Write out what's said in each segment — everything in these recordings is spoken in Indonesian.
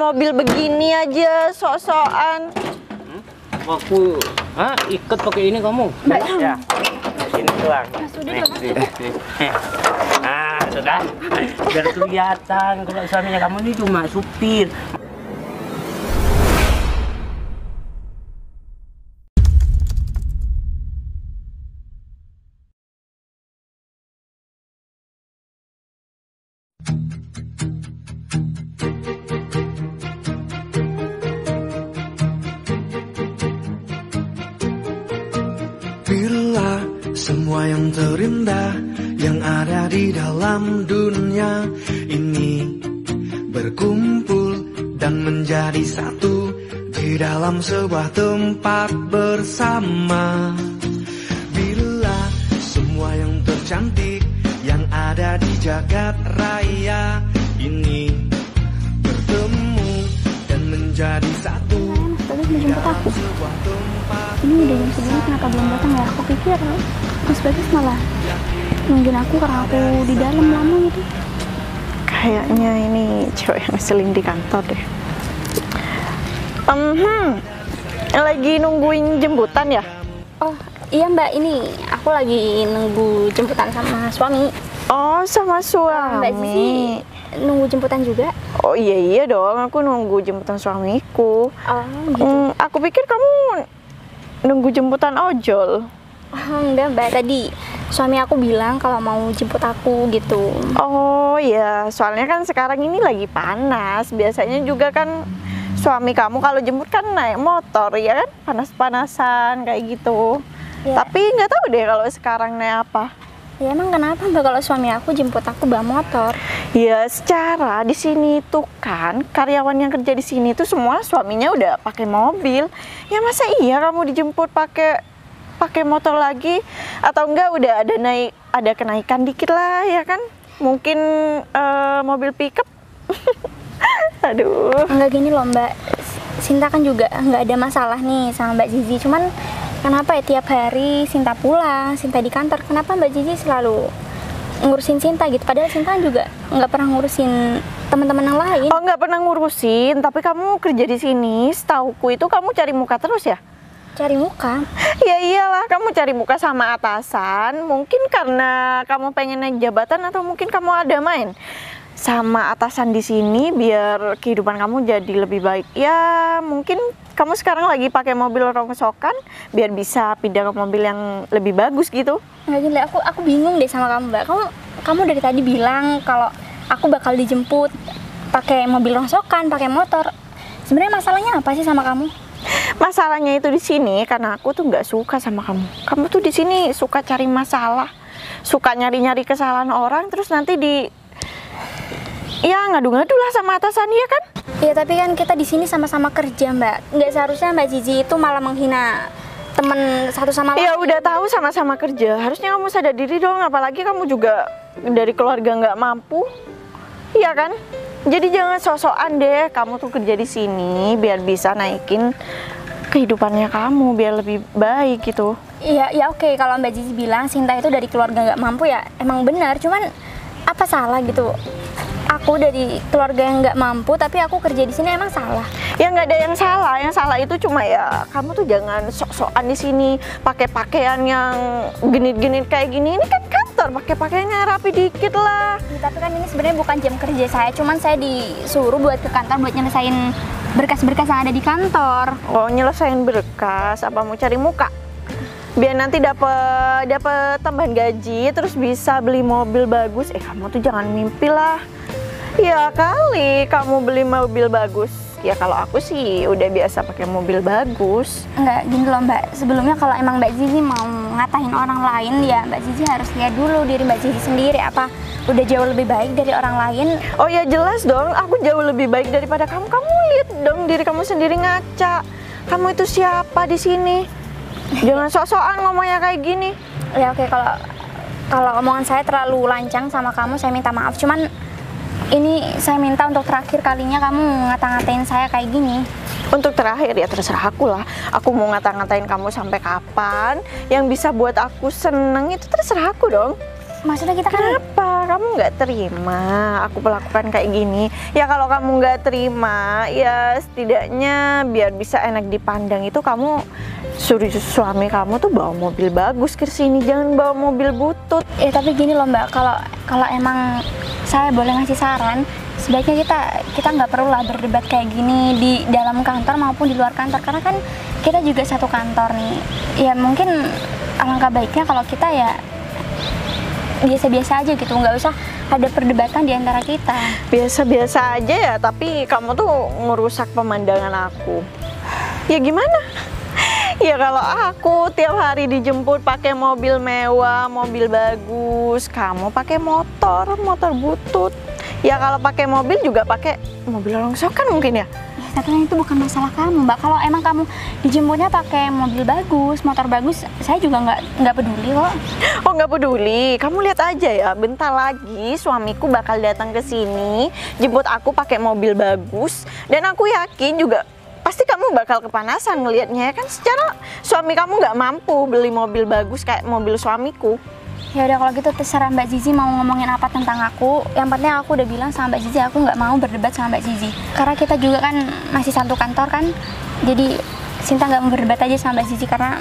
mobil begini aja sok-sokan. Aku ikut pakai ini kamu. Ya. Ini doang. Sudah. Biar kelihatan kalau suaminya kamu ini cuma supir. Bila semua yang terindah yang ada di dalam dunia ini berkumpul dan menjadi satu di dalam sebuah tempat bersama. Bila semua yang tercantik yang ada di jagat raya ini bertemu dan menjadi satu di dalam sebuah tempat. Ini udah jam 9, kenapa belum datang ya? Aku pikir Mas Bagas malah nungguin aku karena aku di dalam lama gitu. Kayaknya ini cewek yang ngeselin di kantor deh. Lagi nungguin jemputan ya? Oh iya Mbak, ini aku lagi nunggu jemputan sama suami. Oh, sama suami. Mbak Zizi nunggu jemputan juga? Oh iya dong, aku nunggu jemputan suamiku. Oh gitu. Aku pikir kamu nunggu jemputan ojol. Oh, enggak Mbak, tadi suami aku bilang kalau mau jemput aku gitu. Oh ya, soalnya kan sekarang ini lagi panas. Biasanya juga kan suami kamu kalau jemput kan naik motor ya kan, panas-panasan kayak gitu. Ya. Tapi nggak tahu deh kalau sekarang naik apa. Ya emang kenapa Mbak kalau suami aku jemput aku bawa motor? Ya secara di sini tuh kan karyawan yang kerja di sini tuh semua suaminya udah pakai mobil. Ya masa iya kamu dijemput pakai motor lagi? Atau enggak udah ada kenaikan dikit lah ya kan? Mungkin mobil pickup. Aduh. Enggak gini loh Mbak, Sinta kan juga nggak ada masalah nih sama Mbak Zizi. Cuman kenapa ya tiap hari Sinta pulang, Sinta di kantor, kenapa Mbak Zizi selalu ngurusin Sinta gitu? Padahal Sinta juga nggak pernah ngurusin teman-teman yang lain. Oh nggak pernah ngurusin, tapi kamu kerja di sini, setauku itu kamu cari muka terus ya? Cari muka? Ya iyalah, kamu cari muka sama atasan. Mungkin karena kamu pengen naik jabatan atau mungkin kamu ada main sama atasan di sini biar kehidupan kamu jadi lebih baik. Ya mungkin kamu sekarang lagi pakai mobil rongsokan biar bisa pindah ke mobil yang lebih bagus gitu. Nggak gini, aku bingung deh sama kamu Mbak. Kamu dari tadi bilang kalau aku bakal dijemput pakai mobil rongsokan, pakai motor. Sebenarnya masalahnya apa sih sama kamu? Masalahnya itu di sini karena aku tuh nggak suka sama kamu. Kamu tuh di sini suka cari masalah, suka nyari-nyari kesalahan orang, terus nanti ya ngadu-ngadu lah sama atasan ya kan? Ya tapi kan kita di sini sama-sama kerja Mbak. Nggak seharusnya Mbak Zizi itu malah menghina temen satu sama lain. Ya udah tahu sama-sama kerja, harusnya kamu sadar diri dong. Apalagi kamu juga dari keluarga nggak mampu, iya kan? Jadi jangan sok-sokan deh. Kamu tuh kerja di sini biar bisa naikin kehidupannya kamu biar lebih baik gitu. Iya, ya oke. Kalau Mbak Zizi bilang Sinta itu dari keluarga nggak mampu ya emang benar. Cuman apa salah gitu? Aku dari keluarga yang nggak mampu tapi aku kerja di sini emang salah? Ya nggak ada yang salah. Yang salah itu cuma ya kamu tuh jangan sok-sokan di sini pakai pakaian yang genit-genit kayak gini. Ini kan kantor, pakai pakaiannya rapi dikit lah. Ya, tapi kan ini sebenarnya bukan jam kerja saya. Cuman saya disuruh buat ke kantor buat nyelesain berkas-berkas yang ada di kantor. Oh nyelesain berkas? Apa mau cari muka? Biar nanti dapet tambahan gaji, terus bisa beli mobil bagus. Kamu tuh jangan mimpi lah. Ya kali kamu beli mobil bagus. Ya kalau aku sih udah biasa pakai mobil bagus. Enggak, gini loh Mbak. Sebelumnya kalau emang Mbak Zizi mau ngatahin orang lain, ya Mbak Zizi harus lihat dulu diri Mbak Zizi sendiri. Apa udah jauh lebih baik dari orang lain? Oh ya jelas dong, aku jauh lebih baik daripada kamu. Kamu lihat dong diri kamu sendiri, ngaca. Kamu itu siapa di sini? Jangan sok-sokan ngomongnya kayak gini. Ya oke, kalau omongan saya terlalu lancang sama kamu, saya minta maaf. Cuman ini saya minta untuk terakhir kalinya kamu ngata-ngatain saya kayak gini. Untuk terakhir ya terserah aku lah. Aku mau ngata-ngatain kamu sampai kapan. Yang bisa buat aku seneng itu terserah aku dong. Maksudnya kita kan Kenapa kamu nggak terima aku melakukan kayak gini? Ya kalau kamu nggak terima, ya setidaknya biar bisa enak dipandang itu kamu suruh suami kamu tuh bawa mobil bagus ke sini, jangan bawa mobil butut. ya tapi gini loh Mbak, kalau emang saya boleh ngasih saran, sebaiknya kita nggak perlu lah berdebat kayak gini di dalam kantor maupun di luar kantor, karena kan kita juga satu kantor nih. Ya mungkin alangkah baiknya kalau kita ya biasa-biasa aja gitu, nggak usah ada perdebatan di antara kita. Biasa-biasa aja ya, tapi kamu tuh ngerusak pemandangan aku. Ya gimana? Ya kalau aku tiap hari dijemput pakai mobil mewah, mobil bagus, kamu pakai motor butut. Ya kalau pakai mobil juga pakai mobil rongsokan mungkin ya. Tapi kan itu bukan masalah kamu Mbak. Kalau emang kamu dijemputnya pakai mobil bagus, motor bagus, saya juga nggak peduli kok. Oh nggak peduli, kamu lihat aja ya, bentar lagi suamiku bakal datang ke sini, jemput aku pakai mobil bagus, dan aku yakin juga pasti kamu bakal kepanasan ngelihatnya ya kan. Secara suami kamu nggak mampu beli mobil bagus kayak mobil suamiku. Ya udah kalau gitu terserah Mbak Zizi mau ngomongin apa tentang aku. Yang penting aku udah bilang sama Mbak Zizi aku nggak mau berdebat sama Mbak Zizi. Karena kita juga kan masih satu kantor kan. Jadi Sinta nggak mau berdebat aja sama Mbak Zizi karena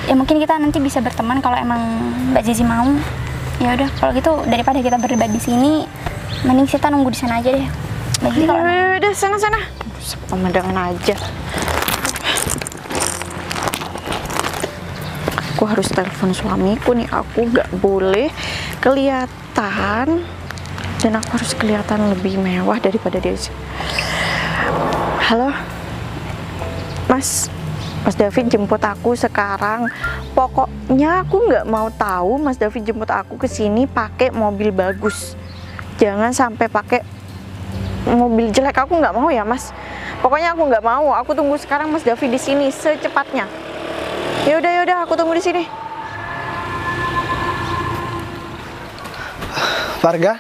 ya mungkin kita nanti bisa berteman kalau emang Mbak Zizi mau. Ya udah kalau gitu daripada kita berdebat di sini, mending Sinta nunggu di sana aja deh. Mbak Zizi kalau Ya udah sana. Pemandangan aja. Aku harus telepon suamiku nih, aku nggak boleh kelihatan dan aku harus kelihatan lebih mewah daripada dia. Halo, Mas David jemput aku sekarang. Pokoknya aku nggak mau tahu Mas David jemput aku ke sini pakai mobil bagus. Jangan sampai pakai mobil jelek, aku nggak mau ya Mas. Pokoknya aku nggak mau. Aku tunggu sekarang Mas David di sini secepatnya. Ya udah, aku tunggu di sini. Warga?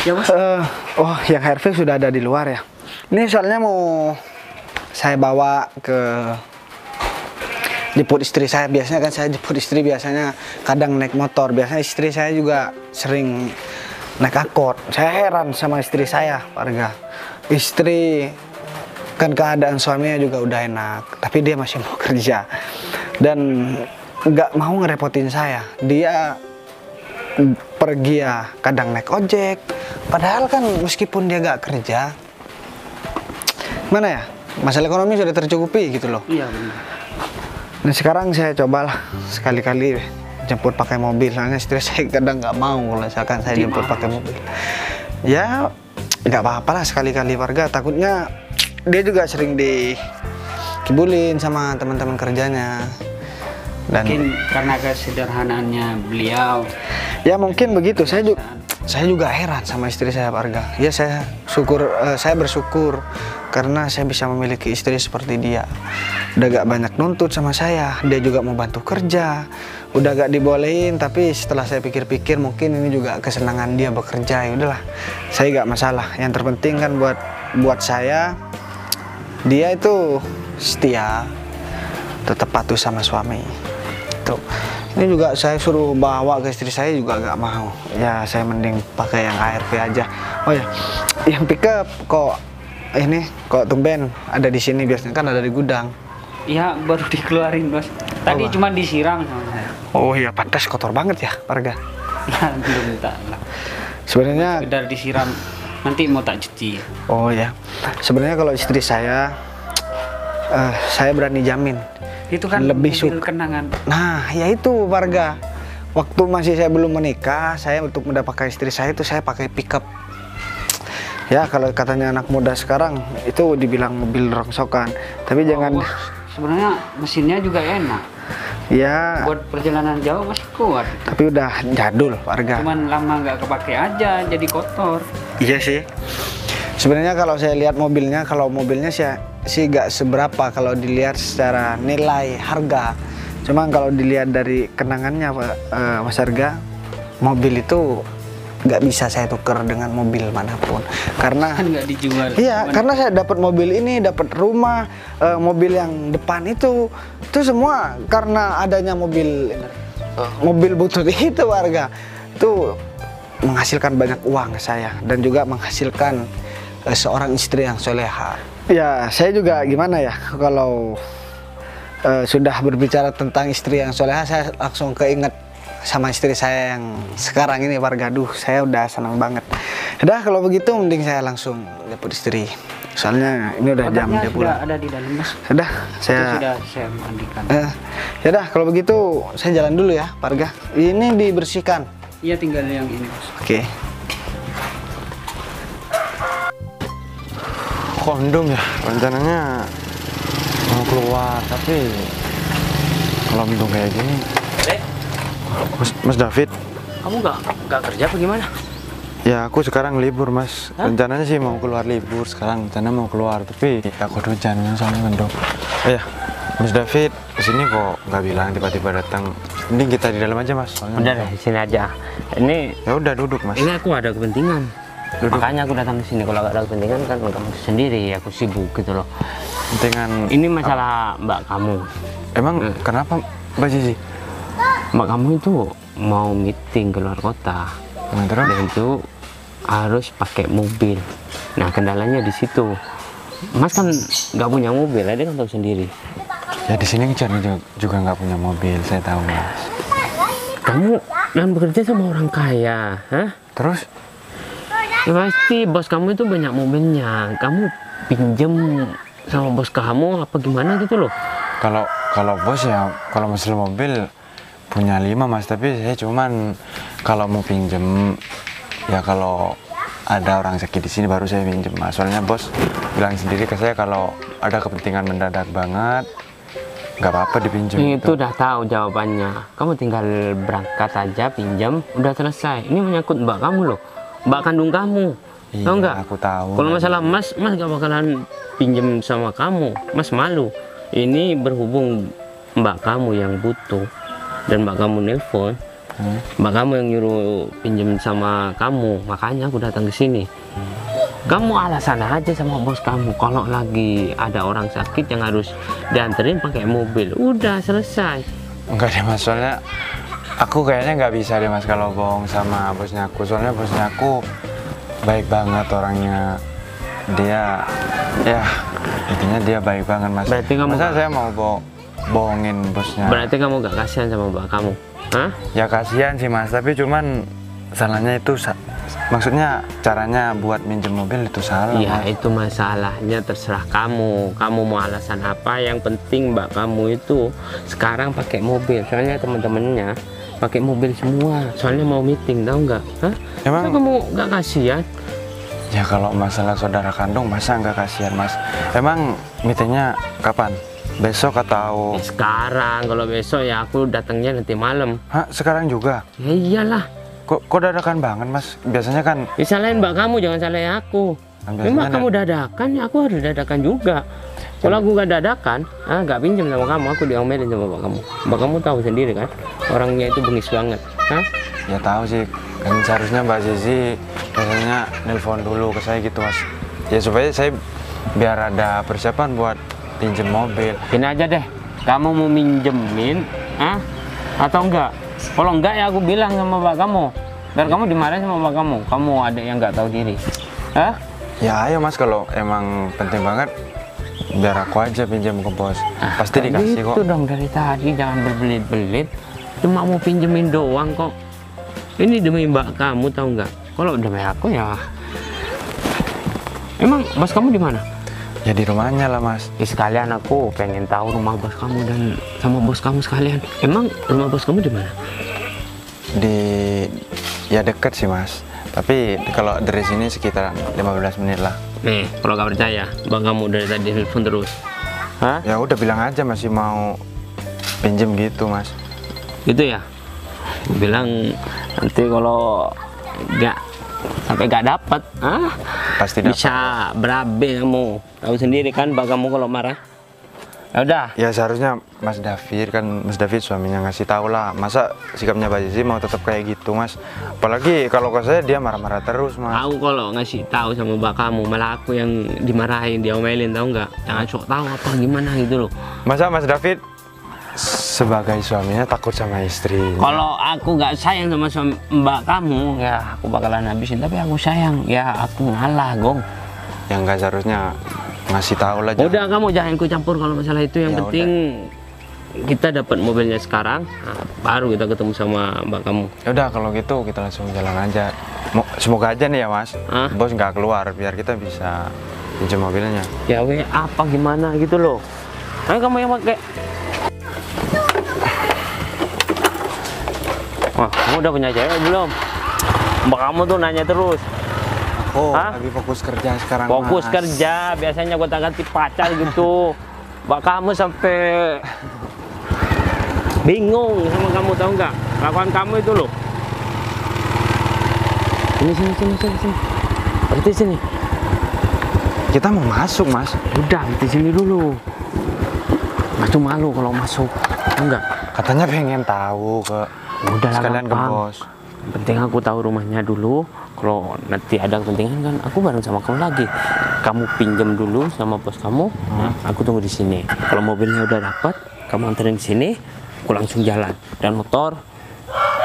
Ya Mas. Oh, yang HRV sudah ada di luar ya. Ini soalnya mau saya bawa ke jemput istri saya. Biasanya kan saya jemput istri biasanya kadang naik motor. Biasanya istri saya juga sering naik angkot. Saya heran sama istri saya, warga. Istri kan keadaan suaminya juga udah enak, tapi dia masih mau kerja dan nggak mau ngerepotin saya. Dia pergi ya kadang naik ojek, padahal kan meskipun dia nggak kerja, mana ya, masalah ekonomi sudah tercukupi gitu loh. Iya benar. Nah sekarang saya cobalah sekali-kali jemput pakai mobil, soalnya istri saya kadang nggak mau kalau misalkan saya jemput pakai mobil. Ya nggak apa-apa lah sekali-kali, warga. Takutnya dia juga sering dikibulin sama teman-teman kerjanya. Dan Mungkin karena kesederhanaannya beliau. ya mungkin begitu. Saya juga heran sama istri saya, warga. Ya saya bersyukur karena saya bisa memiliki istri seperti dia. Udah gak banyak nuntut sama saya. Dia juga mau bantu kerja. Udah gak dibolehin, tapi setelah saya pikir-pikir mungkin ini juga kesenangan dia bekerja. Ya udahlah, saya gak masalah. Yang terpenting kan buat saya, dia itu setia, tetap patuh sama suami. Tuh. Ini juga saya suruh bawa ke istri saya juga gak mau. Ya saya mending pakai yang ARV aja. Oh ya, yang pickup kok tumben ada di sini, biasanya kan ada di gudang. Iya baru dikeluarin Bos. Tadi Oh, cuma disiram sama saya. Oh iya, pantas kotor banget ya, warga. Belum tak lah. Sebenarnya Sekedar disiram, nanti mau tak cuci. oh ya, sebenarnya kalau istri saya berani jamin. Itu kan Lebih mobil suka. kenangan. Nah, ya itu warga. Waktu masih saya belum menikah, saya untuk mendapatkan istri saya itu saya pakai pickup. Ya, kalau katanya anak muda sekarang itu dibilang mobil rongsokan. Tapi jangan Bos, sebenarnya mesinnya juga enak. ya, Buat perjalanan jauh masih kuat. tapi udah jadul warga. Cuman lama nggak kepake aja, jadi kotor. Iya sih. Sebenarnya kalau saya lihat mobilnya, kalau mobilnya sih nggak seberapa kalau dilihat secara nilai harga. Cuma kalau dilihat dari kenangannya, Mas Harga, mobil itu nggak bisa saya tuker dengan mobil manapun. Karena Kan nggak dijual. iya, Cuman karena saya dapat mobil ini, dapat rumah, mobil yang depan itu semua karena adanya mobil mobil butut itu warga itu menghasilkan banyak uang saya dan juga menghasilkan seorang istri yang soleha. Ya saya juga gimana ya kalau sudah berbicara tentang istri yang soleha, saya langsung keinget sama istri saya yang sekarang ini warga. Duh, saya udah senang banget. Udah kalau begitu mending saya langsung jemput istri. Soalnya ini udah jam dia pulang. Ada di dalam mas. Sudah, Sudah saya mandikan. Ya udah kalau begitu saya jalan dulu ya, warga. Ini dibersihkan. Iya tinggal yang ini mas. Oke. Kondom ya, rencananya mau keluar tapi kalau mendung kayak gini. Mas David, Kamu nggak kerja apa gimana? ya aku sekarang libur mas. Rencananya sih mau keluar libur sekarang, rencana mau keluar tapi aku rencananya soalnya mendung. Ya, Mas David kesini kok nggak bilang tiba-tiba datang. Mending kita di dalam aja mas. Soalnya Udah deh, sini aja. Ini ya udah duduk mas. aku ada kepentingan. Duduk. Makanya aku datang ke sini. Kalau nggak ada kepentingan kan kamu sendiri, aku sibuk gitu loh. Kepentingan. Ini masalah mbak kamu. Emang kenapa Mbak Zizi? Mbak kamu itu mau meeting keluar kota. Terus? Dan itu harus pakai mobil. Nah kendalanya di situ. Mas kan nggak punya mobil, dia kan tahu sendiri. Ya di sini juga nggak punya mobil, saya tahu mas. Kamu kan bekerja sama orang kaya, hah? Terus? Ya pasti bos kamu itu banyak mobilnya. Kamu pinjem sama bos kamu apa gimana gitu loh? Kalau bos ya, kalau masalah mobil punya 5 mas, tapi saya cuman kalau mau pinjem ya kalau ada orang sakit di sini baru saya pinjem mas. Soalnya bos bilang sendiri ke saya kalau ada kepentingan mendadak banget nggak apa-apa dipinjem. Itu udah tahu jawabannya. Kamu tinggal berangkat aja pinjam, udah selesai. Ini menyangkut mbak kamu loh, mbak kandung kamu. Iya, Tahu nggak? aku tahu. Kalau masalah mas gak bakalan pinjem sama kamu. Mas malu. Ini berhubung mbak kamu yang butuh dan mbak kamu nelpon, mbak kamu yang nyuruh pinjem sama kamu, makanya aku datang ke sini. Kamu alasan aja sama bos kamu kalau lagi ada orang sakit yang harus dianterin pakai mobil. Udah selesai. Enggak deh mas, soalnya aku kayaknya nggak bisa deh mas kalau bohong sama bosnya aku. Soalnya bosnya aku baik banget orangnya. Dia ya intinya dia baik banget mas. Berarti kamu masa saya mau bohongin bosnya? Berarti kamu gak kasihan sama mbak kamu? Hah? Ya kasihan sih mas, tapi cuman salahnya itu maksudnya caranya buat minjem mobil itu salah. Ya mas. itu masalahnya terserah kamu. Kamu mau alasan apa? Yang penting mbak kamu itu sekarang pakai mobil. Soalnya teman-temannya pakai mobil semua. Soalnya mau meeting, tahu nggak? Hah? Emang? Masa kamu nggak kasihan? Ya kalau masalah saudara kandung masa nggak kasihan mas? Emang meetingnya kapan? Besok atau? Sekarang. Kalau besok ya aku datangnya nanti malam. Hah, sekarang juga? Ya iyalah. Kok dadakan banget mas? Biasanya kan Ya salahin mbak kamu, jangan salahin aku. Biasanya Memang kamu dadakan, ya aku harus dadakan juga. Kalau aku nggak dadakan, nggak pinjam sama kamu, aku diomelin sama mbak kamu. Mbak kamu tahu sendiri kan, orangnya itu bengis banget. Hah? ya tahu sih, kan seharusnya Mbak Zizi biasanya nelpon dulu ke saya gitu mas. Ya supaya saya biar ada persiapan buat pinjem mobil. Gini aja deh, kamu mau minjemin, atau enggak? Kalau enggak ya aku bilang sama mbak kamu, biar kamu dimarahin sama mbak kamu. Kamu ada yang nggak tahu diri. Hah? Ya ayo mas, kalau emang penting banget biar aku aja pinjam ke bos. Pasti dikasih kok. Itu dong dari tadi, jangan berbelit-belit. Cuma mau pinjemin doang kok. Ini demi mbak kamu, tahu nggak? Kalau demi aku ya. Emang bos kamu di mana? Ya di rumahnya lah mas. Ya sekalian aku pengen tahu rumah bos kamu dan sama bos kamu sekalian. Emang rumah bos kamu di mana? Ya deket sih mas. Tapi kalau dari sini sekitar 15 menit lah. Nih, kalau nggak percaya, bang kamu dari tadi telepon terus. Hah? Ya udah bilang aja masih mau pinjem gitu mas. Gitu ya? Bilang nanti kalau nggak sampai nggak dapat, Pasti dapat. bisa berabe kamu. Tahu sendiri kan, bang kamu kalau marah. Ya udah. Ya seharusnya Mas David suaminya ngasih tahu lah. Masa sikapnya Mbak Zizi mau tetap kayak gitu mas? Apalagi kalau ke saya dia marah-marah terus mas. Tahu kalau ngasih tahu sama mbak kamu, malah aku yang dimarahin, diomelin, tahu nggak? Jangan sok tahu apa gimana gitu loh. Masa Mas David sebagai suaminya takut sama istri. Kalau aku nggak sayang sama mbak kamu, ya aku bakalan habisin. Tapi aku sayang, ya aku ngalah, Gong. Yang nggak seharusnya ngasih tahu lah. Udah, kamu jangan ikut campur kalau masalah itu. Yang Ya penting kita dapat mobilnya sekarang, nah, baru kita ketemu sama mbak kamu. Ya udah kalau gitu kita langsung jalan aja. Semoga aja nih ya Mas, bos nggak keluar biar kita bisa pinjam mobilnya. Ya apa gimana gitu loh. Ayo kamu yang pakai. Wah, kamu udah punya cewek belum? Mbak kamu tuh nanya terus. Oh, Hah? lagi fokus kerja sekarang. Fokus Mas. kerja, biasanya gue ganti pacar gitu. Mbak kamu sampai bingung sama kamu, tahu nggak? Kelakuan kamu itu loh. Sini. Berhenti sini. Kita mau masuk Mas. Udah, berhenti sini dulu. Mas tuh malu kalau masuk, enggak? Katanya pengen tahu ke. Udah lah, sekalian ke gampang. bos. Yang penting aku tahu rumahnya dulu. Kalau nanti ada kepentingan kan, aku bareng sama kamu lagi. Kamu pinjam dulu sama bos kamu, nah, aku tunggu di sini. Kalau mobilnya udah dapat, kamu anterin ke sini, aku langsung jalan. Dan motor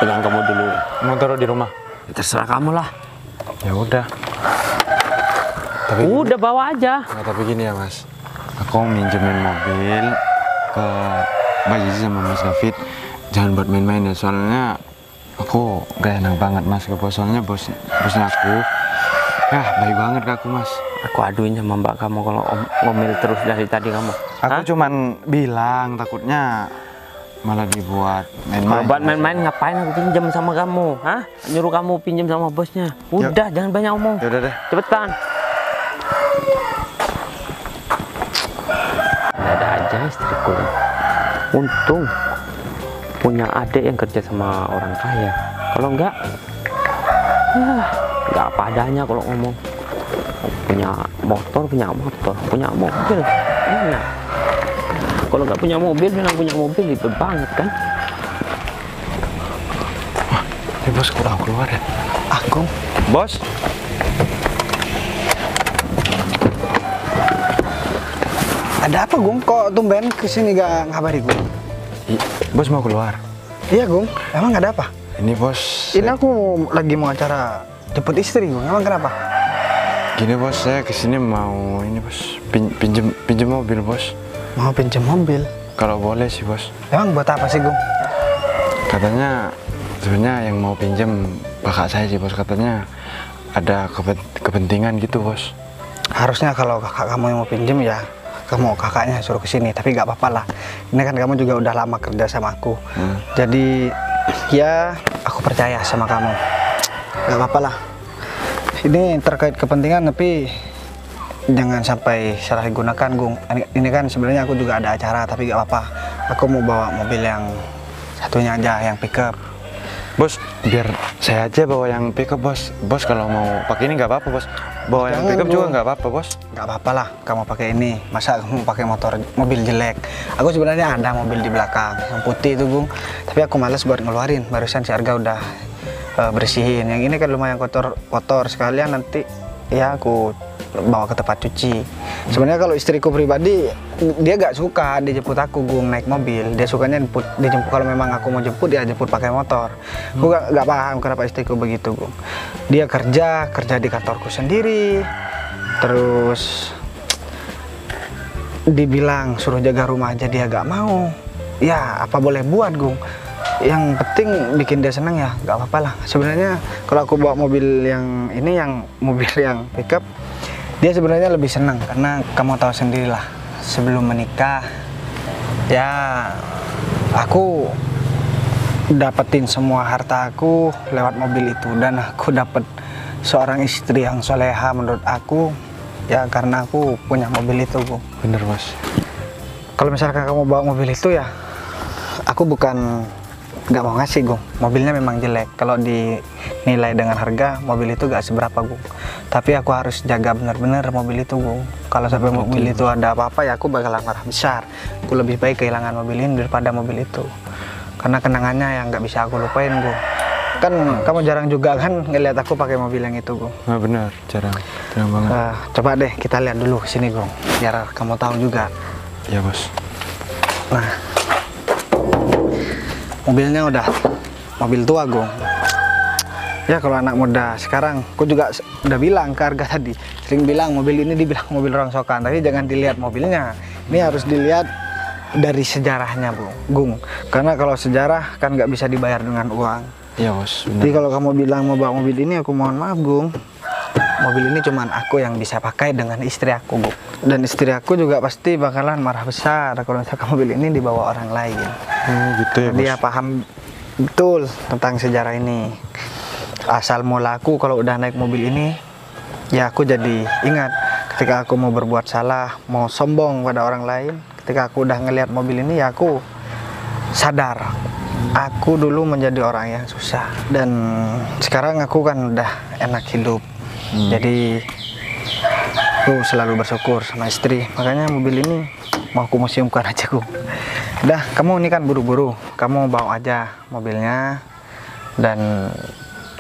pegang kamu dulu. Mau taruh di rumah. Terserah kamu lah. Ya udah. Tapi Udah bawa aja. Nah, tapi gini ya Mas, aku minjemin mobil ke Mbak Zizi sama Mas David. Jangan buat main-main ya, soalnya aku gak enak banget Mas ke bos. Soalnya bosnya aku, ya baik banget ke aku Mas. Aku aduin sama mbak kamu kalau ngomel terus dari tadi kamu. Aku Hah? cuman bilang takutnya malah dibuat Kalau main-main. buat main-main ngapain aku pinjam sama kamu? Hah? Nyuruh kamu pinjam sama bosnya. Udah, jangan banyak omong. Ya udah deh. Cepetan. Ada aja istriku. Untung punya adik yang kerja sama orang kaya. Kalau enggak, ya enggak apa adanya kalau ngomong. Punya motor, punya mobil, enak. Kalau nggak punya mobil, bilang punya mobil, ribet banget kan? Ini bos kurang keluar ya. Aku Bos. ada apa Gung? Kok tumben kesini gak ngabari Gung? Bos mau keluar. Iya Gung, emang ada apa? Ini bos. Ini aku lagi mau acara jemput istri Gung, emang kenapa? Gini bos, saya kesini mau ini bos, pinjem mobil bos. Mau pinjam mobil? Kalau boleh sih bos. Emang buat apa sih Gung? Katanya sebenarnya yang mau pinjem kakak saya sih bos. Katanya ada kepentingan gitu bos. Harusnya kalau kakak kamu yang mau pinjam ya kamu kakaknya suruh kesini, tapi gak apa-apa lah. Ini kan kamu juga udah lama kerja sama aku. Jadi ya aku percaya sama kamu. Gak apa-apa lah. Ini terkait kepentingan tapi jangan sampai salah digunakan Gung. Ini kan sebenarnya aku juga ada acara tapi gak apa-apa. Aku mau bawa mobil yang satunya aja, yang pickup. Bos, biar saya aja bawa yang pickup bos. Bos kalau mau pakai ini nggak apa-apa bos. Bawa yang Jangan, pickup juga Gung. nggak apa-apa bos. Gak apa-apa lah, kamu pakai ini. Masa kamu pakai mobil jelek? Aku sebenarnya ada mobil di belakang yang putih itu Gung. Tapi aku males buat ngeluarin. Barusan si Arga udah bersihin. Yang ini kan lumayan kotor sekalian, nanti ya aku bawa ke tempat cuci. Sebenarnya kalau istriku pribadi dia gak suka dijemput aku Gung naik mobil. Dia sukanya dijemput kalau memang aku mau jemput dia jemput pakai motor. Aku gak paham kenapa istriku begitu Gung. Dia kerja di kantorku sendiri. Terus dibilang suruh jaga rumah aja dia gak mau. Ya apa boleh buat Gung. Yang penting bikin dia senang ya, gak apa-apa lah. Sebenarnya kalau aku bawa mobil yang ini, yang mobil yang pickup, dia sebenarnya lebih senang karena kamu tahu sendirilah sebelum menikah ya aku dapetin semua harta aku lewat mobil itu, dan aku dapet seorang istri yang soleha menurut aku ya karena aku punya mobil itu Bu. Bener bos. Kalau misalkan kamu bawa mobil itu ya aku bukan nggak mau ngasih Gung, mobilnya memang jelek. Kalau dinilai dengan harga mobil itu gak seberapa Gung, tapi aku harus jaga benar-benar mobil itu Gung. Kalau sampai mobil itu ada apa-apa ya aku bakalan marah besar. Aku lebih baik kehilangan mobil ini daripada mobil itu, karena kenangannya yang nggak bisa aku lupain Gung. Kan kamu jarang juga kan ngeliat aku pakai mobil yang itu Gung. Nah bener, jarang banget. Coba deh kita lihat dulu sini Gung, biar kamu tahu juga. Ya bos. Nah mobilnya udah mobil tua, Gung. Ya kalau anak muda sekarang, aku juga udah bilang ke Arga tadi, sering bilang mobil ini dibilang mobil rongsokan, tapi jangan dilihat mobilnya. Ini harus dilihat dari sejarahnya, Gung. Karena kalau sejarah kan nggak bisa dibayar dengan uang. Iya bos. Jadi kalau kamu bilang mau bawa mobil ini, aku mohon maaf, Gung. Mobil ini cuman aku yang bisa pakai dengan istri aku, Gung. Dan istri aku juga pasti bakalan marah besar kalau misalkan mobil ini dibawa orang lain. Gitu ya bos. Dia paham betul tentang sejarah ini. Asal mula aku kalau udah naik mobil ini, ya aku jadi ingat ketika aku mau berbuat salah, mau sombong pada orang lain. Ketika aku udah ngelihat mobil ini, ya aku sadar aku dulu menjadi orang yang susah, dan sekarang aku kan udah enak hidup. Jadi aku selalu bersyukur sama istri. Makanya mobil ini mau aku museumkan aja, aku. Udah, kamu ini kan buru-buru, kamu bawa aja mobilnya, dan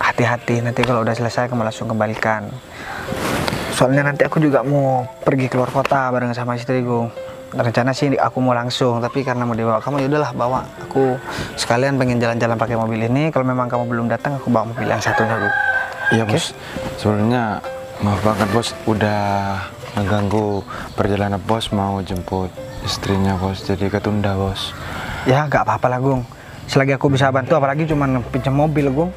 hati-hati nanti kalau udah selesai kamu langsung kembalikan. Soalnya nanti aku juga mau pergi keluar kota bareng sama istriku. Rencana sih aku mau langsung, tapi karena mau dibawa kamu, ya udahlah bawa. Aku sekalian pengen jalan-jalan pakai mobil ini. Kalau memang kamu belum datang, aku bawa mobil yang satunya, Bu. Iya bos. Sebelumnya maaf banget bos, udah mengganggu perjalanan bos mau jemput istrinya bos, jadi ketunda bos. Ya nggak apa-apa lah, Gung. Selagi aku bisa bantu, apalagi cuma pinjam mobil, Gung.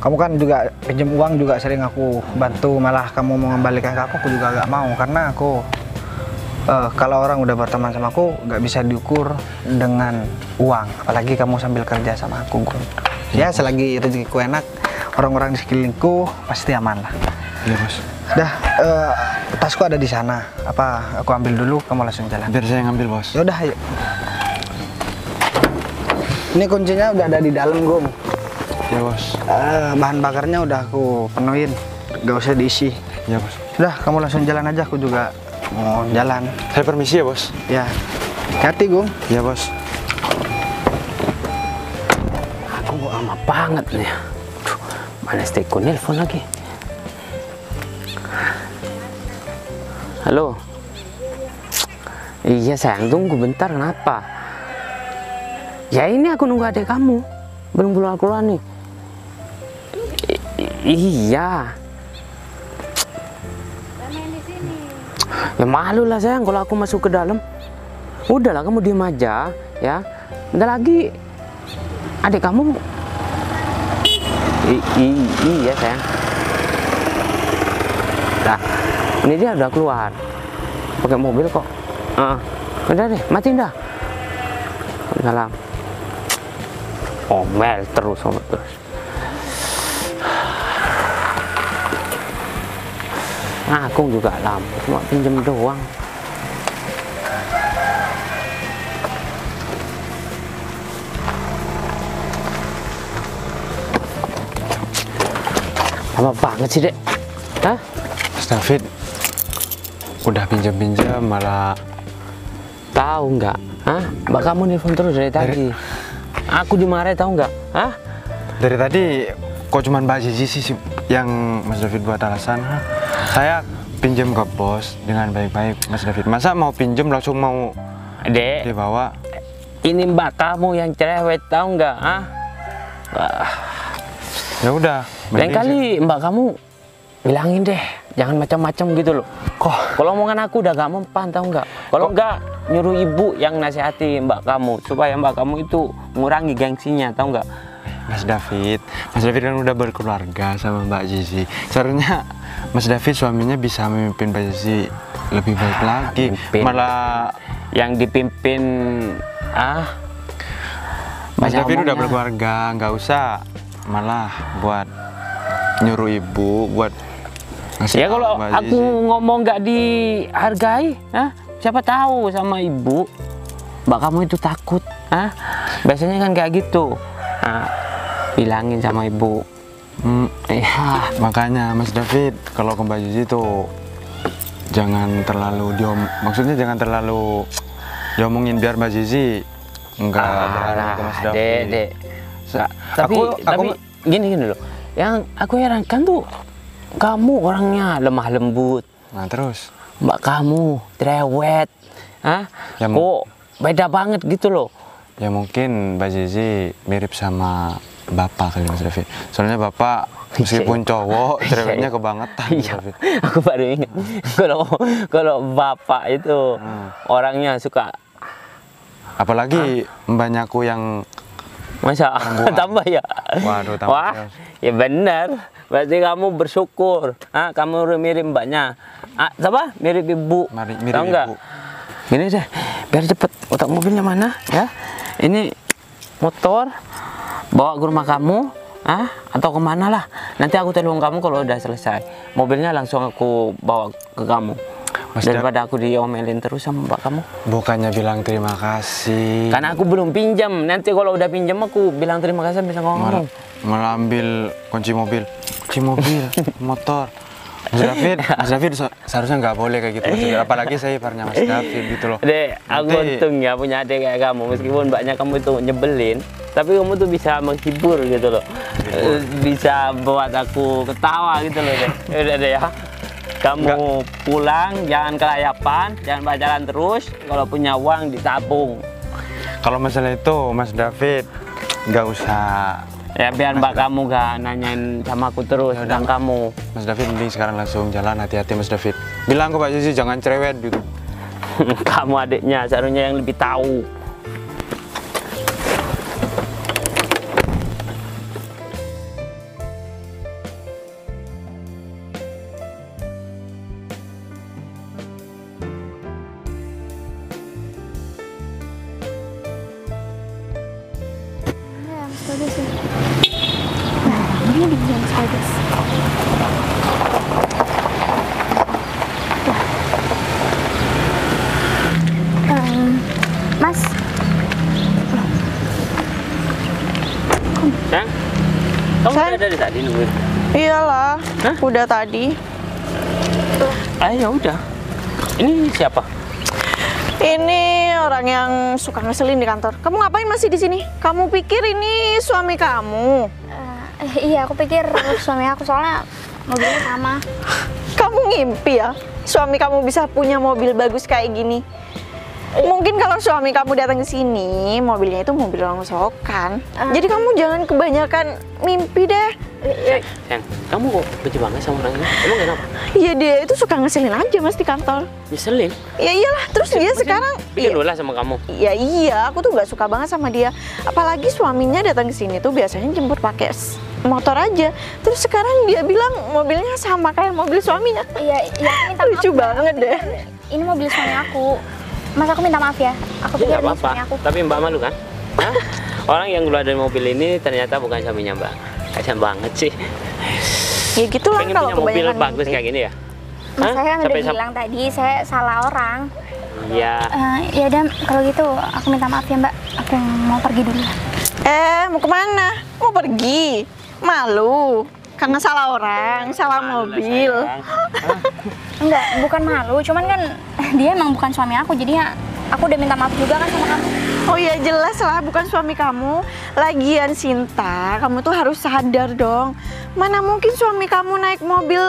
Kamu kan juga pinjam uang juga sering aku bantu, malah kamu mau mengembalikan ke aku juga nggak mau, karena aku kalau orang udah berteman sama aku nggak bisa diukur dengan uang, apalagi kamu sambil kerja sama aku, Gung. Ya selagi rezekiku enak, orang-orang di sekelilingku pasti aman lah. Iya bos. Dah, tasku ada di sana. Apa aku ambil dulu, kamu langsung jalan? Biar saya ngambil bos. Ya udah, ayo. Ini kuncinya udah ada di dalam, Gung. Iya bos. Bahan bakarnya udah aku penuhin, gak usah diisi. Iya bos. Udah, kamu langsung jalan aja, aku juga mau jalan. Saya permisi ya bos. Ya, hati, Gung. Iya bos. Aku lama banget nih. Aduh, mana istriku nelpon lagi. Halo. Iya sayang, tunggu bentar, kenapa? Ya ini aku nunggu adik kamu, belum keluar nih. Iya. Ya malu lah sayang kalau aku masuk ke dalam. Udahlah kamu diem aja ya. Bentar lagi adik kamu. Iya sayang. Nah, ini dia udah keluar. Pakai mobil kok. Udah deh, matiin dah. Salam. Omel terus. Nah, aku juga lama, cuma pinjam doang. Lama banget sih, Dek. Hah? Mas David udah pinjam-pinjam malah Tahu nggak? Hah? Mbak kamu nelfon terus dari tadi. Aku dimarahin, tahu nggak? Hah? dari tadi kok cuman Mbak Zizi sih yang Mas David buat alasan. Saya pinjam ke bos dengan baik-baik Mas David. Masa mau pinjam langsung mau Dek, dibawa? ini mbak kamu yang cerewet, tahu nggak? Hah? Ya udah. Lain kali mbak kamu bilangin deh, jangan macam-macam gitu loh. Kok kalau omongan aku udah gak mempan, tahu nggak? Kalau nggak nyuruh ibu yang nasihati mbak kamu supaya mbak kamu itu mengurangi gengsinya, tahu nggak? Mas David kan udah berkeluarga sama Mbak Zizi. Seharusnya Mas David suaminya bisa memimpin Mbak Zizi lebih baik lagi. Mimpin. Malah Yang dipimpin Mas banyak David udah omongnya. berkeluarga, nggak usah malah buat nyuruh ibu buat ngasih Ya kalau Mbak aku Zizi. ngomong nggak dihargai, siapa tahu sama ibu, mbak kamu itu takut, biasanya kan kayak gitu. Bilangin sama ibu. Ya. Makanya Mas David kalau ke Mbak Zizi tuh jangan terlalu maksudnya jangan terlalu diomongin biar Mbak Zizi enggak berani ke Mas David. Dek. Tapi gini loh. Yang aku herankan tuh kamu orangnya lemah lembut. Nah terus Mbak kamu cerewet. Ya, Kok beda banget gitu loh. Ya mungkin Mbak Zizi mirip sama Bapak kali Mas David. Soalnya Bapak meskipun cowok, cerewetnya kebangetan. Mas Iya, David. aku baru ingat. Kalau bapak itu orangnya suka Apalagi mbaknyaku yang masa tambah ya. Waduh, tambah. Wah, ya benar. Berarti kamu bersyukur. Kamu mirip mbaknya. Apa? Mirip ibu. Mirip Tahu nggak? ibu. Gini deh, biar cepet. Otak mobilnya mana? Ya, ini motor. Bawa ke rumah kamu, atau kemana lah. Nanti aku telepon kamu kalau udah selesai. Mobilnya langsung aku bawa ke kamu. Mas Daripada aku diomelin terus sama mbak kamu. Bukannya bilang terima kasih. Karena aku belum pinjam. Nanti kalau udah pinjam aku bilang terima kasih bisa ngomong. Malah ambil kunci mobil, motor. Mas David seharusnya nggak boleh kayak gitu. Mas David. Apalagi saya iparnya Mas David gitu loh. Dek, aku untung ya punya adik kayak kamu. Meskipun mbaknya kamu itu nyebelin, tapi kamu tuh bisa menghibur gitu loh. Bisa buat aku ketawa gitu loh deh. Udah deh ya. Kamu pulang, jangan kelayapan, jangan pacaran terus. Kalau punya uang ditabung. Kalau masalah itu Mas David nggak usah. Ya biar mbak kamu gak nanyain sama aku terus tentang kamu. Mas David mending sekarang langsung jalan, hati-hati Mas David. Bilang ke Pak Zizi jangan cerewet gitu. Kamu adiknya seharusnya yang lebih tahu. Ya, Mas Bagas ya. Nah, ini dia Mas Bagas. Mas, Sayang, kamu Sayang. udah dari tadi nungguin? Iyalah, Hah? udah tadi. Ya udah. Ini siapa? Ini orang yang suka ngeselin di kantor. Kamu ngapain masih di sini? Kamu pikir ini suami kamu? iya aku pikir suami aku soalnya mobilnya sama. Kamu ngimpi ya? Suami kamu bisa punya mobil bagus kayak gini? Mungkin kalau suami kamu datang ke sini, mobilnya itu mobil rongsokan. Jadi kamu jangan kebanyakan mimpi deh. Sayang, kamu kok benci banget sama orang ini? Emang kenapa? Iya, dia itu suka ngeselin aja mas di kantor. Nyeselin? Ya iyalah, terus dia sekarang Bikin dulu lah sama kamu. iya, aku tuh nggak suka banget sama dia. Apalagi suaminya datang ke sini tuh biasanya jemput pakai motor aja. Terus sekarang dia bilang mobilnya sama kayak mobil suaminya. Iya, minta maaf. Lucu banget deh. Ini mobil suami aku. Mas aku minta maaf ya. Aku Ya pikir nggak ini apa-apa. suami aku. Tapi mbak malu kan? Hah? Orang yang keluar dari mobil ini ternyata bukan suaminya mbak. Kasian banget sih. Ya gitulah Pengen kalau punya mobil kebanyakan bagus mimpi. kayak gini ya? Mas saya kan Sampai udah bilang tadi saya salah orang. Iya. Ya udah kalau gitu aku minta maaf ya Mbak. Aku mau pergi dulu. Mau kemana? Mau pergi? Malu? Karena salah orang, salah mobil. Enggak, bukan malu, cuman kan dia emang bukan suami aku, jadi ya aku udah minta maaf juga kan sama kamu. Oh ya jelas lah bukan suami kamu. Lagian Sinta, kamu tuh harus sadar dong. Mana mungkin suami kamu naik mobil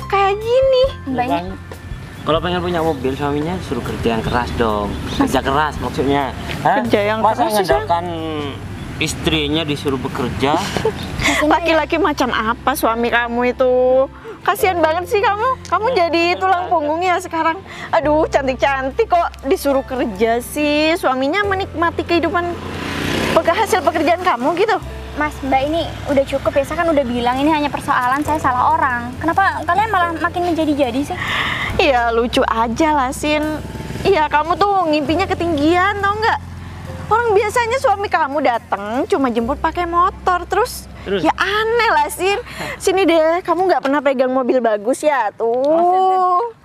kayak gini? Mbak ini Kalau pengen punya mobil, suaminya suruh kerja yang keras dong. Kerja keras maksudnya. Hah? Kerja yang Masa keras sih, Sayang? ngandalkan istrinya disuruh bekerja? Laki-laki macam apa suami kamu itu? Kasihan banget sih kamu. Kamu jadi tulang punggungnya sekarang. Aduh, cantik-cantik kok disuruh kerja sih. Suaminya menikmati kehidupan hasil pekerjaan kamu gitu. Mas, Mbak ini udah cukup ya, saya kan udah bilang ini hanya persoalan saya salah orang. Kenapa kalian malah makin menjadi-jadi sih? Iya, lucu aja lah, Sin. Iya, kamu tuh ngimpinya ketinggian, tau nggak? Orang biasanya suami kamu datang cuma jemput pakai motor, terus ya aneh lah, Sin. Sini deh, kamu nggak pernah pegang mobil bagus ya, tuh.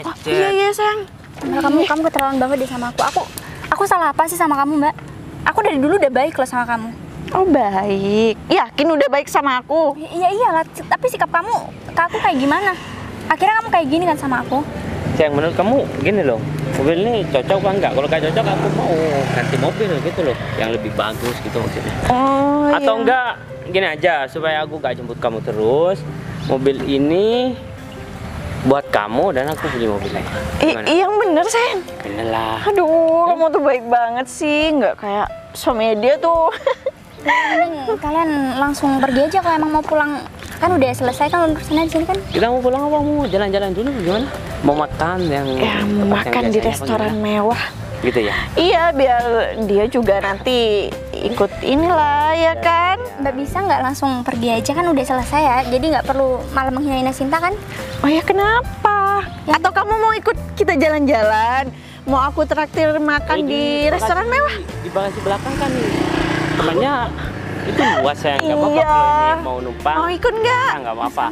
Nanti Iya, sayang. Mbak, kamu keterlaluan banget deh sama aku. Aku salah apa sih sama kamu, Mbak? Aku dari dulu udah baik loh sama kamu. Oh, baik. Yakin udah baik sama aku? Iya iyalah, tapi sikap kamu ke aku kayak gimana? Akhirnya kamu kayak gini kan sama aku? Sayang, menurut kamu gini loh, mobil ini cocok apa enggak? Kalau nggak cocok aku mau ganti mobil gitu loh, yang lebih bagus gitu maksudnya. Oh, Atau iya. enggak, gini aja, supaya aku gak jemput kamu terus, mobil ini buat kamu dan aku beli mobil lain. Gimana? Yang bener, sayang. Bener lah. Aduh, kamu tuh baik banget sih. Nggak kayak suami dia tuh. Mending kalian langsung pergi aja kalau emang mau pulang. Kan udah selesai kan urusannya di sini kan. Kita mau pulang apa mau jalan-jalan dulu gimana? Mau makan yang Ya, tempat makan yang di biasanya apa restoran gimana? mewah. Gitu ya. Iya, biar dia juga nanti ikut inilah ya kan. Mbak bisa nggak langsung pergi aja kan udah selesai ya. Jadi nggak perlu malah menghina Sinta kan. Oh ya kenapa? Atau kamu mau ikut kita jalan-jalan? Mau aku traktir makan di restoran mewah? Di bagasi belakang kan temannya itu luas ya, nggak apa-apa Iya. kalau ini mau numpang. Mau ikut nggak? Nggak apa-apa.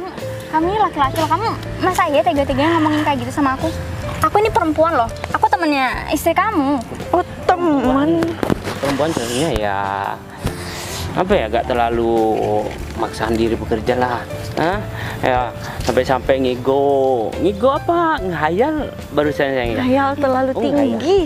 Kamu ini laki-laki loh, kamu masa iya tega-teganya ngomongin kayak gitu sama aku? Aku ini perempuan loh, aku temennya istri kamu. Oh teman. Perempuan sebenarnya ya apa ya, gak terlalu maksain diri bekerja lah. Hah? Ya sampai-sampai ngigo apa ngehayal barusan yang Khayal terlalu Oh, tinggi.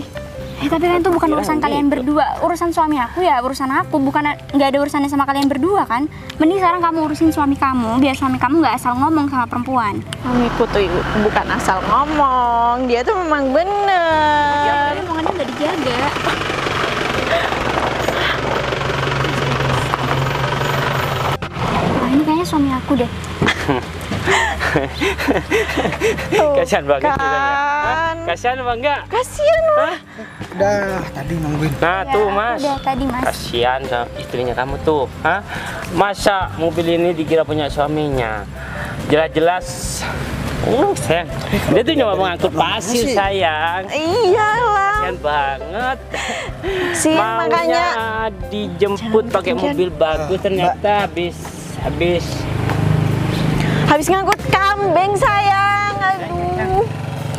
Tapi kan itu bukan Kira urusan kalian gitu. berdua, urusan suami aku ya urusan aku, bukan nggak ada urusannya sama kalian berdua kan. Mending sekarang kamu urusin suami kamu, biar suami kamu nggak asal ngomong sama perempuan. Suamiku tuh bukan asal ngomong, dia tuh memang bener. Tapi omongannya nggak dijaga. Wah, ini kayaknya suami aku deh. Tuh Kasihan banget kan. sih, Hah? Kasihan apa enggak? Kasian lah. Udah, tadi nungguin. Nah tuh Ya, mas, udah tadi mas. kasihan sama istrinya kamu tuh. Hah? Masa mobil ini dikira punya suaminya? Jelas-jelas sayang, dia tuh nyoba mengangkut pasir sayang. Iyalah. Kasihan banget. Sih Maunya makanya dijemput pakai mobil bagus, ternyata habis habis ngangkut kambing sayang. Aduh.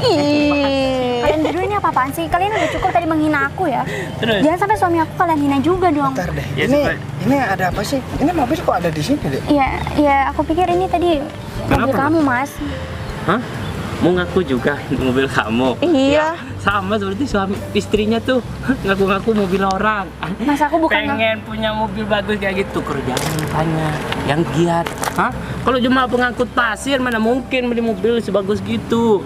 Ih. Kalian berdua ini apa-apaan sih? Kalian udah cukup tadi menghina aku ya. Terus? Jangan sampai suami aku kalian hina juga dong. Bentar deh. Ya, Ini ada apa sih? Ini mobil kok ada di sini deh? Iya, aku pikir ini tadi mobil Kenapa? kamu mas. Hah? Mau ngaku juga mobil kamu? Iya. Sama seperti suami istrinya tuh ngaku-ngaku mobil orang. Mas aku bukan Pengen punya mobil bagus kayak gitu, kerjaan tanya yang giat. Hah? Kalau cuma pengangkut pasir mana mungkin beli mobil sebagus gitu.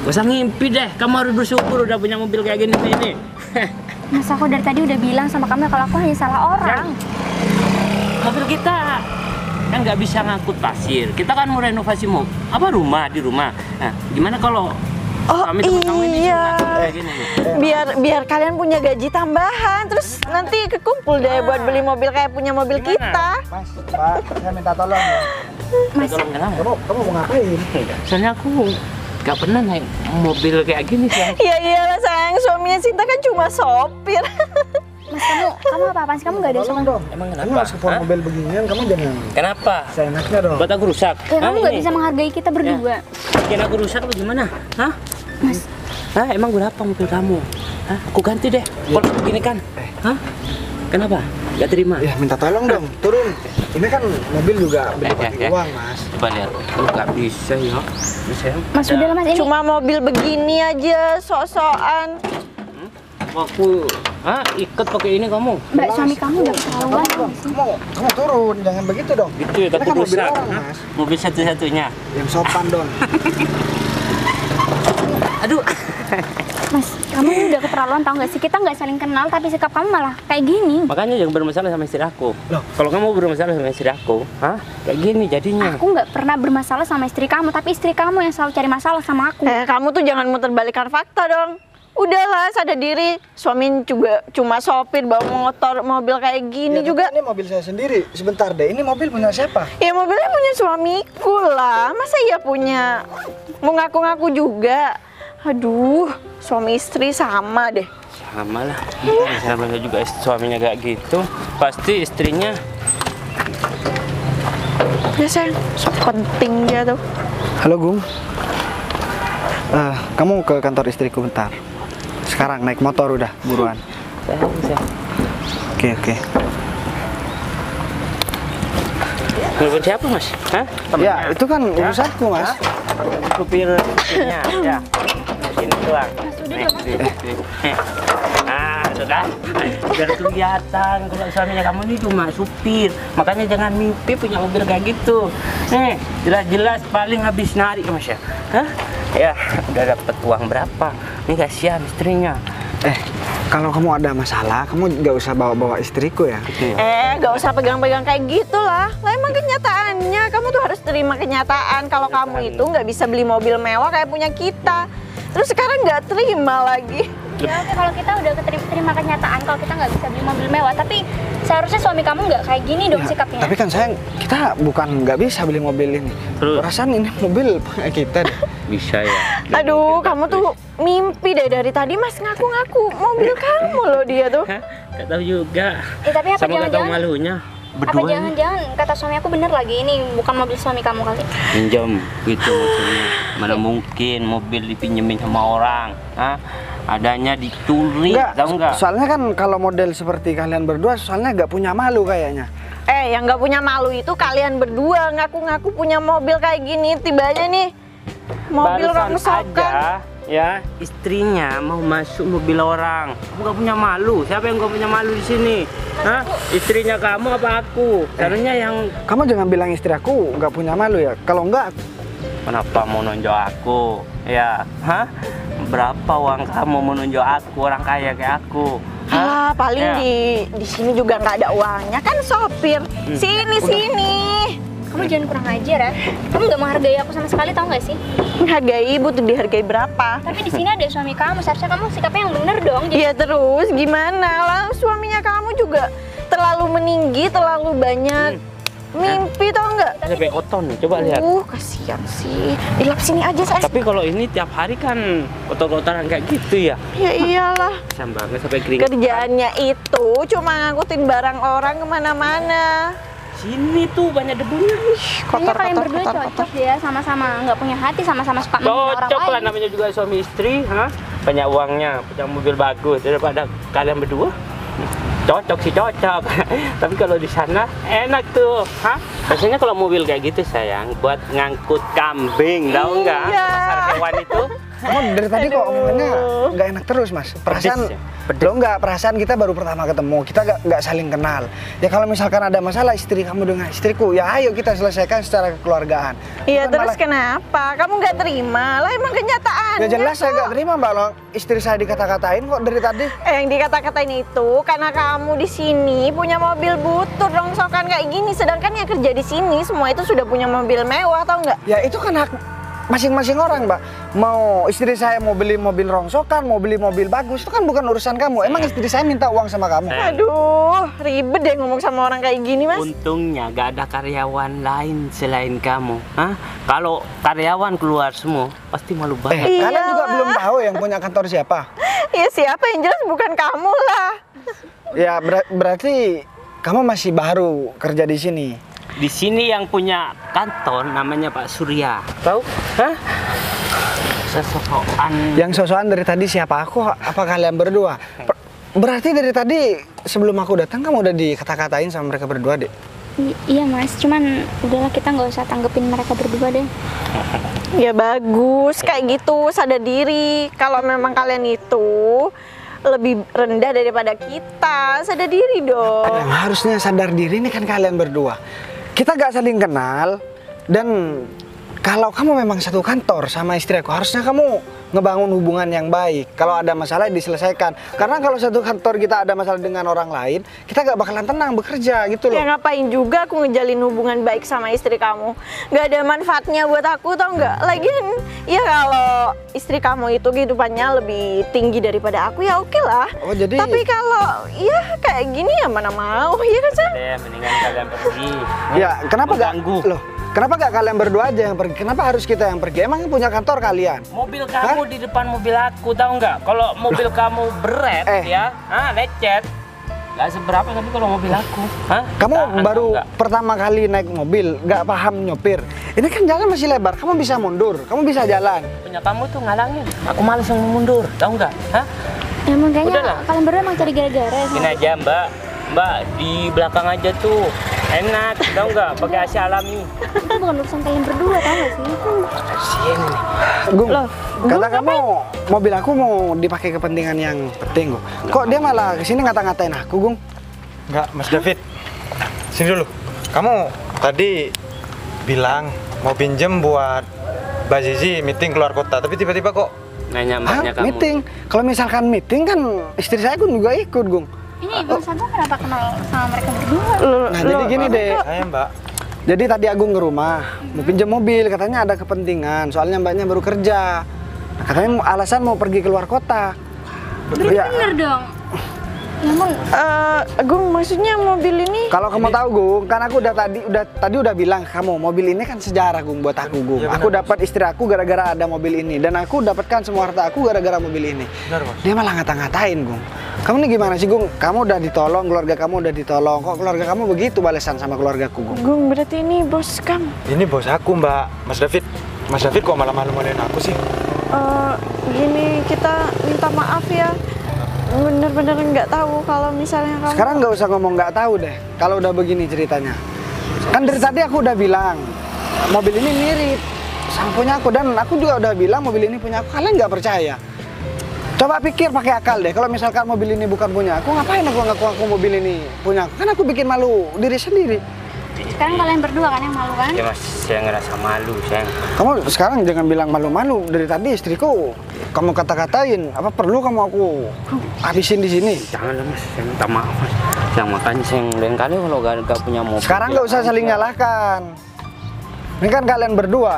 Gak usah ngimpi deh, kamu harus bersyukur udah punya mobil kayak gini ini. Mas aku dari tadi udah bilang sama kamu kalau aku hanya salah orang. Mobil kita kan nggak bisa ngangkut pasir. Kita kan mau renovasi rumah di rumah. Nah, gimana kalau Oh kami teman kamu ini iya. ngangkut kayak gini nih? Biar kalian punya gaji tambahan, terus nanti kekumpul deh buat beli mobil kayak punya mobil Gimana? kita. Mas, Pak, saya minta tolong ya. Mas, Tolong kenapa? Kamu mau ngapain? Soalnya aku nggak pernah naik mobil kayak gini sih. Iya iyalah sayang, suaminya Sinta kan cuma sopir. Mas kamu apa-apaan sih? Kamu nggak ada Tolong sopan. dong. Emang Kamu kenapa? harus keluar Hah? mobil beginian, kamu jangan Kenapa? seenaknya dong. Buat aku rusak? Ya kamu nggak ini? bisa menghargai kita berdua. Bikin aku rusak apa gimana? Hah? Mas, Hah? Emang berapa mobil kamu? Hah? Aku ganti deh. Kalau begini kan? Hah? Kenapa? Gak terima? Ya minta tolong dong, turun. Ini kan mobil juga beli ya. uang, Mas. Coba lihat. Gak bisa ya. Bisa ya? Mas udah lah mas ini. Cuma mobil begini aja, sok-sokan. Aku ikut pakai ini kamu. Mbak suami kamu udah keterlaluan. Kamu turun, jangan begitu dong. Gitu ya, Ini takut kan mobil rusak. orang, Hah? Mas. Mobil satu-satunya. Yang sopan dong. Aduh. Mas, kamu ini udah keterlaluan tau gak sih? Kita nggak saling kenal tapi sikap kamu malah kayak gini. Makanya jangan bermasalah sama istri aku. Loh? Kalau kamu bermasalah sama istri aku, kayak gini jadinya. Aku nggak pernah bermasalah sama istri kamu, tapi istri kamu yang selalu cari masalah sama aku. Kamu tuh jangan muterbalikan fakta dong. Udahlah, sadar diri. Suami juga cuma sopir bawa mobil kayak gini Ya, juga. tapi ini mobil saya sendiri. Sebentar deh, ini mobil punya siapa? Ya mobilnya punya suamiku lah. Masa iya punya? Mau ngaku-ngaku juga. Aduh, suami istri sama deh. Sama lah. Sama juga suaminya gak gitu. Pasti istrinya. Ya sayang, so penting dia tuh. Halo, Gung. Kamu ke kantor istriku bentar. Sekarang naik motor udah, buruan. Oke. Telepon siapa mas? Hah? Ya, itu kan urusanku, Mas. Supirnya, ya. Sini doang. Sudah. Biar kelihatan kalau suaminya kamu ini cuma supir. Makanya jangan mimpi punya mobil kayak gitu. Nih, jelas-jelas paling habis nari mas ya. Hah? Ya, udah dapat uang berapa? Nih kasihan istrinya. Kalau kamu ada masalah, kamu nggak usah bawa-bawa istriku ya. Gak usah pegang-pegang kayak gitu lah. Lah emang kenyataannya, kamu tuh harus terima kenyataan kalau kamu itu nggak bisa beli mobil mewah kayak punya kita. Terus sekarang nggak terima lagi. Ya oke, kalau kita udah terima kenyataan kalau kita nggak bisa beli mobil mewah, tapi seharusnya suami kamu nggak kayak gini dong sikapnya. Tapi kan sayang, kita bukan nggak bisa beli mobil ini. Terus? Perasaan ini mobil punya kita deh. Bisa ya. Aduh, kamu tuh mimpi deh dari tadi Mas ngaku-ngaku mobil kamu loh dia tuh. Gak tahu juga. Tapi apa Sama gak tahu jangan-jangan malunya. apa Berdua ini. jangan-jangan kata suami aku bener lagi, ini bukan mobil suami kamu kali? Pinjam gitu maksudnya. Mana mungkin mobil dipinjemin sama orang? Hah? Adanya dicuri, tahu nggak? Soalnya kan kalau model seperti kalian berdua, soalnya nggak punya malu kayaknya. Yang nggak punya malu itu kalian berdua ngaku-ngaku punya mobil kayak gini, tibanya nih mobil Barusan rongsokan. aja ya istrinya mau masuk mobil orang. Kamu nggak punya malu? Siapa yang nggak punya malu di sini? Hah? Istrinya kamu apa aku? Seharusnya yang Kamu jangan bilang istri aku nggak punya malu ya. Kalau nggak, kenapa mau nonjok aku? Ya, hah? Berapa uang kamu mau nonjok aku orang kaya kayak aku? Ah, paling Ya. di sini juga nggak ada uangnya kan sopir. Sini. Kamu jangan kurang ajar ya. Kamu nggak menghargai aku sama sekali, tau nggak sih? Menghargai ibu tuh dihargai berapa? Tapi di sini ada suami kamu, seharusnya kamu sikapnya yang bener dong. Jadi Iya terus gimana lah, suaminya kamu juga terlalu meninggi, terlalu banyak mimpi tau nggak? Sampai koton nih, coba lihat. Kasihan sih. Dilap sini aja saya. Tapi kalau ini tiap hari kan kotor-kotoran kayak gitu ya. Ya iyalah. Kasihan banget sampai keringat. Kerjaannya itu cuma ngangkutin barang orang kemana-mana. Sini tuh banyak debunya. kayaknya kalian berdua cocok ya, sama-sama nggak punya hati, sama-sama suka menghina orang Cocok lah, lain. namanya juga suami istri, ha? Banyak uangnya, punya mobil bagus daripada kalian berdua. Cocok sih cocok. Tapi kalau di sana enak tuh, ha? Biasanya kalau mobil kayak gitu sayang buat ngangkut kambing, tahu nggak? Iya. Pasar hewan itu. kamu dari tadi kok omongannya nggak enak terus mas. Perasaan Pedes ya? lo nggak, perasaan kita baru pertama ketemu, kita nggak saling kenal. Ya kalau misalkan ada masalah istri kamu dengan istriku, ya ayo kita selesaikan secara kekeluargaan. Iya Bukan terus malah- kenapa? Kamu nggak terima? Lah emang kenyataan. Ya jelas saya nggak terima mbak, lo istri saya dikata-katain kok dari tadi. Yang dikata-katain itu karena kamu di sini punya mobil butut rongsokan kayak gini, sedangkan yang kerja di sini semua itu sudah punya mobil mewah, tau nggak? Ya itu kan hak masing-masing orang mbak. Mau istri saya mau beli mobil rongsokan, mau beli mobil bagus, itu kan bukan urusan kamu. Emang istri saya minta uang sama kamu? Aduh, ribet deh ngomong sama orang kayak gini mas. Untungnya gak ada karyawan lain selain kamu. Hah? Kalau karyawan keluar semua, pasti malu banget. Kalian juga Iyalah. belum tahu yang punya kantor siapa? Ya siapa yang jelas bukan kamu lah. Ya berarti kamu masih baru kerja di sini. Di sini yang punya kantor namanya Pak Surya. Tahu? Hah? Sesokan. Yang sosokan dari tadi siapa? Aku apa kalian berdua? Berarti dari tadi sebelum aku datang kamu udah dikata-katain sama mereka berdua deh. Iya mas, cuman udahlah kita nggak usah tanggepin mereka berdua deh. Ya bagus, kayak gitu, sadar diri. Kalau memang kalian itu lebih rendah daripada kita, sadar diri dong. Yang harusnya sadar diri ini kan kalian berdua. Kita gak saling kenal, dan kalau kamu memang satu kantor sama istri aku, harusnya kamu ngebangun hubungan yang baik. Kalau ada masalah diselesaikan. Karena kalau satu kantor kita ada masalah dengan orang lain, kita gak bakalan tenang bekerja gitu loh. Ya ngapain juga aku ngejalin hubungan baik sama istri kamu. Gak ada manfaatnya buat aku, tau nggak? Lagian ya kalau istri kamu itu kehidupannya lebih tinggi daripada aku, ya oke lah. Oh, jadi- Tapi kalau ya kayak gini ya mana mau, ya kan sayang? Deh, mendingan kalian pergi. Ya kenapa gak? Mengganggu. Loh, kenapa gak kalian berdua aja yang pergi? Kenapa harus kita yang pergi? Emang punya kantor kalian? Mobil kamu di depan mobil aku, tahu nggak? Kalau mobil kamu beret ya, lecet. Gak seberapa, tapi kalau mobil aku, Kamu tahan, baru tahu nggak? pertama kali naik mobil, gak paham nyopir. Ini kan jalan masih lebar, kamu bisa mundur, kamu bisa jalan. Punya kamu tuh ngalangin. Aku males yang mundur, tahu nggak? Hah? Emang Udahlah. kayaknya kalian berdua emang cari gara-gara ya. Ini aja Mbak, Mbak di belakang aja tuh enak, tahu nggak? Pakai AC alami. Itu bukan urusan kalian berdua, tau gak sih? Kasian nih. Gung, kata kamu mobil aku mau dipakai kepentingan yang penting, Gung. Kok dia malah kesini ngata-ngatain aku, Gung? Enggak, Mas David. Sini dulu. Kamu tadi bilang mau pinjem buat Mbak Zizi meeting keluar kota, tapi tiba-tiba kok nanya mbaknya kamu. Meeting. Kalau misalkan meeting kan istri saya pun juga ikut, Gung. Ini Mas Agung kenapa kenal sama mereka berdua? Nah, jadi gini deh. Saya Mbak. Jadi tadi Agung ke rumah, mau pinjam mobil, katanya ada kepentingan. Soalnya mbaknya baru kerja. Nah, katanya alasan mau pergi keluar kota. Berarti bener dong. Ya ampun. Gung, maksudnya mobil ini Kalau kamu tahu, Gung, kan aku udah bilang ke kamu, mobil ini kan sejarah, Gung, buat aku, Gung. Iya, benar, Aku dapat istri aku gara-gara ada mobil ini, dan aku dapatkan semua harta aku gara-gara mobil ini. Benar, Bos. Dia malah ngata-ngatain, Gung. Kamu nih gimana sih, Gung? Kamu udah ditolong, keluarga kamu udah ditolong. Kok keluarga kamu begitu balasan sama keluargaku, Gung? Gung, berarti ini bos kamu. Ini bos aku Mbak, Mas David. Mas David kok malah malu-maluin aku sih? Gini, kita minta maaf ya. Bener-bener nggak tahu kalau misalnya kamu. Sekarang nggak usah ngomong nggak tahu deh, kalau udah begini ceritanya. Kan dari tadi aku udah bilang, mobil ini mirip sama punya aku, dan aku juga udah bilang mobil ini punya aku. Kalian nggak percaya? Coba pikir pakai akal deh, kalau misalkan mobil ini bukan punya aku, ngapain aku ngaku mobil ini punya aku? Kan aku bikin malu diri sendiri. Sekarang kalian berdua kan yang malu kan? Ya mas, saya ngerasa malu, sayang. Kamu sekarang jangan bilang malu-malu. Dari tadi istriku kamu kata-katain, apa perlu kamu aku habisin di sini? Janganlah mas, saya minta maaf mas. Yang makanya saya lain kali kalau gak punya mobil. Sekarang nggak usah saling nyalahkan. Ini kan kalian berdua.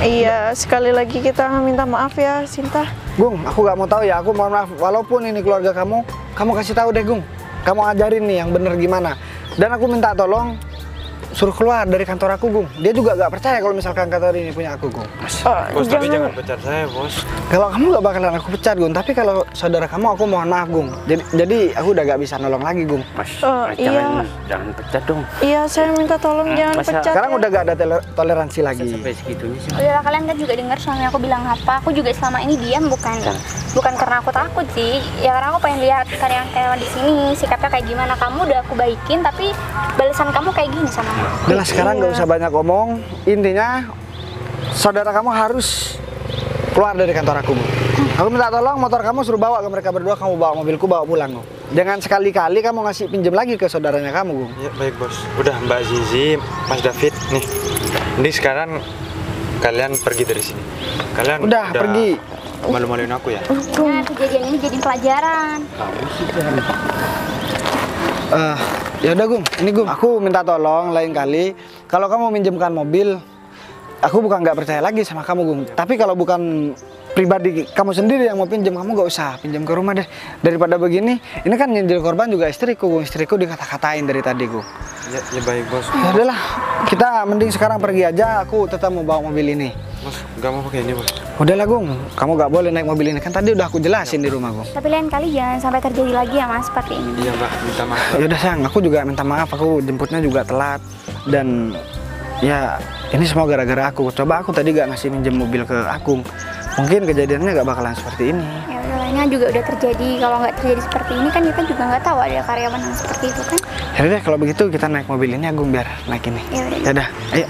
Iya, sekali lagi kita minta maaf ya, Sinta. Gung, aku nggak mau tahu ya. Aku mohon maaf. Walaupun ini keluarga kamu kasih tahu deh, Gung. Kamu ajarin nih yang bener gimana. Dan aku minta tolong suruh keluar dari kantor aku, Gung. Dia juga gak percaya kalau misalkan kantor ini punya aku, Gung. Bos, tapi jangan pecat saya, Bos. Kalau kamu gak bakalan aku pecat, Gung. Tapi kalau saudara kamu, aku mohon maaf, Gung. Jadi aku udah gak bisa nolong lagi, Gung. Mas, iya. jangan pecat dong. Iya, saya minta tolong jangan masa- pecat. Sekarang ya. udah gak ada toleransi lagi. Sampai segitunya sih. Udahlah, kalian kan juga dengar suami aku bilang apa. Aku juga selama ini diam bukan karena aku takut sih. Ya karena aku pengen lihat karyawan di sini sikapnya kayak gimana. Kamu udah aku baikin tapi balasan kamu kayak gini sama aku. Udah lah, sekarang gak usah banyak ngomong. Intinya saudara kamu harus keluar dari kantor aku, Gung. Aku minta tolong motor kamu suruh bawa ke mereka berdua. Kamu bawa mobilku, bawa pulang, Gung. Jangan sekali-kali kamu ngasih pinjam lagi ke saudaranya kamu, Gung. Ya, baik, Bos. Udah, Mbak Zizi, Mas David, nih. Ini sekarang kalian pergi dari sini. Kalian Udah, pergi. Malu-maluin aku ya. Nah, kejadian ini jadi pelajaran. Ya udah, Gung. Ini, Gung, aku minta tolong lain kali kalau kamu minjemkan mobil, aku bukan nggak percaya lagi sama kamu, Gung. Tapi kalau bukan pribadi kamu sendiri yang mau pinjam, kamu nggak usah pinjam ke rumah deh. Daripada begini, ini kan yang jadi korban juga istriku, Gung. Istriku dikata-katain dari tadi, Gung. Ya baik, Bos. Ya udahlah, kita mending sekarang pergi aja. Aku tetap mau bawa mobil ini. Bos, nggak mau pakai ini, Bos. Udahlah, Gung. Kamu nggak boleh naik mobil ini. Kan tadi udah aku jelasin di rumah, Gung. Tapi lain kali jangan sampai terjadi lagi ya Mas seperti ini. Iya, Mbak. Minta maaf. Ya udah, sayang. Aku juga minta maaf. Aku jemputnya juga telat. Dan ya ini semua gara-gara aku. Coba aku tadi gak ngasih minjem mobil ke Agung. Mungkin kejadiannya gak bakalan seperti ini. Ya udah, ini juga udah terjadi. Kalau nggak terjadi seperti ini kan kita juga nggak tahu ada karyawan yang seperti itu kan. Ya udah, kalau begitu kita naik mobil ini, Agung, biar naik ini. Ya udah. Ya udah, ayo.